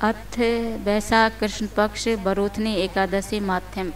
अथ वैशाख कृष्ण पक्ष बरूथनी एकादशी माध्यम।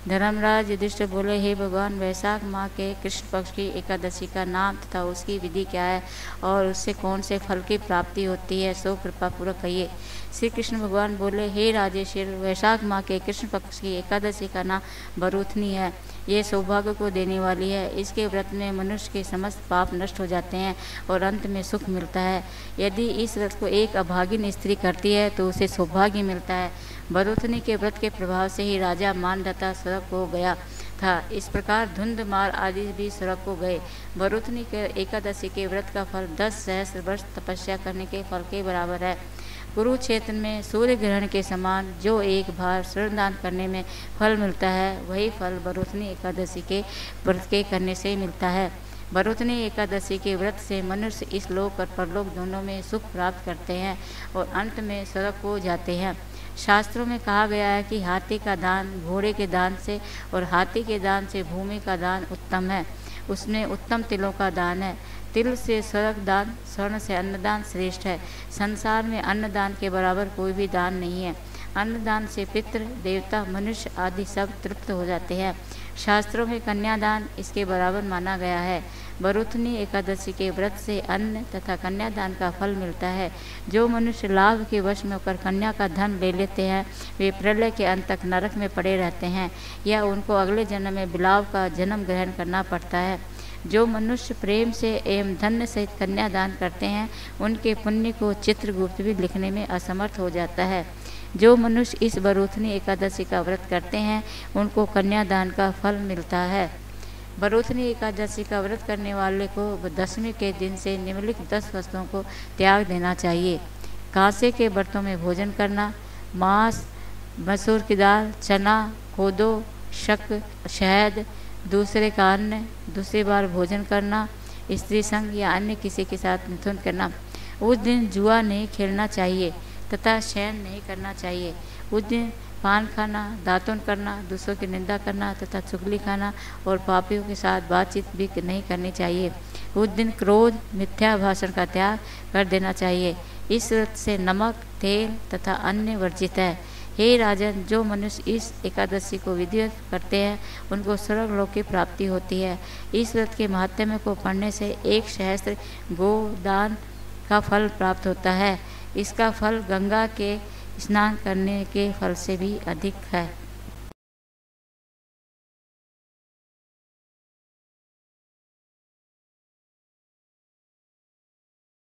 धर्मराज युधिष्ठिर बोले, हे भगवान, वैशाख माह के कृष्ण पक्ष की एकादशी का नाम तथा उसकी विधि क्या है और उससे कौन से फल की प्राप्ति होती है, सो कृपा पूर्वक कहिए। श्री कृष्ण भगवान बोले, हे राजेश्वर, वैशाख माह के कृष्ण पक्ष की एकादशी का नाम बरूथनी है। ये सौभाग्य को देने वाली है। इसके व्रत में मनुष्य के समस्त पाप नष्ट हो जाते हैं और अंत में सुख मिलता है। यदि इस व्रत को एक अभागिन स्त्री करती है तो उसे सौभाग्य मिलता है। बरूथनी के व्रत के प्रभाव से ही राजा मानधाता स्वर्ग को गया था। इस प्रकार धुंधमार आदि भी स्वर्ग को गए। बरूथनी के एकादशी के व्रत का फल 10 सहस्त्र वर्ष तपस्या करने के फल के बराबर है। कुरुक्षेत्र में सूर्य ग्रहण के समान जो एक बार श्रमदान करने में फल मिलता है, वही फल बरूथनी एकादशी के व्रत के करने से मिलता है। बरूथनी एकादशी के व्रत से मनुष्य इस लोक और परलोक दोनों में सुख प्राप्त करते हैं और अंत में स्वर्ग को जाते हैं। शास्त्रों में कहा गया है कि हाथी का दान घोड़े के दान से और हाथी के दान से भूमि का दान उत्तम है। उसमें उत्तम तिलों का दान है। तिल से स्वर्ग दान, स्वर्ण से अन्नदान श्रेष्ठ है। संसार में अन्नदान के बराबर कोई भी दान नहीं है। अन्नदान से पितृ, देवता, मनुष्य आदि सब तृप्त हो जाते हैं। शास्त्रों में कन्यादान इसके बराबर माना गया है। बरूथनी एकादशी के व्रत से अन्न तथा कन्यादान का फल मिलता है। जो मनुष्य लाभ के वश में होकर कन्या का धन ले लेते हैं, वे प्रलय के अंत तक नरक में पड़े रहते हैं या उनको अगले जन्म में बिलाव का जन्म ग्रहण करना पड़ता है। जो मनुष्य प्रेम से एवं धन्य सहित कन्यादान करते हैं, उनके पुण्य को चित्रगुप्त भी लिखने में असमर्थ हो जाता है। जो मनुष्य इस बरूथनी एकादशी का व्रत करते हैं, उनको कन्यादान का फल मिलता है। बरूथनी एकादशी का व्रत करने वाले को दशमी के दिन से निम्नलिखित 10 वस्तुओं को त्याग देना चाहिए। कांसे के बर्तनों में भोजन करना, मांस, मसूर की दाल, चना, कोदो, शक, शहद, दूसरे का अन्न, दूसरी बार भोजन करना, स्त्री संग या अन्य किसी के साथ मिथुन करना। उस दिन जुआ नहीं खेलना चाहिए तथा शयन नहीं करना चाहिए। उस दिन पान खाना, दातुन करना, दूसरों की निंदा करना तथा चुगली खाना और पापियों के साथ बातचीत भी नहीं करनी चाहिए। उस दिन क्रोध, मिथ्या भाषण का त्याग कर देना चाहिए। इस व्रत से नमक, तेल तथा अन्य वर्जित है। हे राजन, जो मनुष्य इस एकादशी को विधिवत करते हैं, उनको स्वर्ग लोक की प्राप्ति होती है। इस व्रत के महात्म्य को पढ़ने से 1 सहस्त्र गोदान का फल प्राप्त होता है। इसका फल गंगा के स्नान करने के फल से भी अधिक है।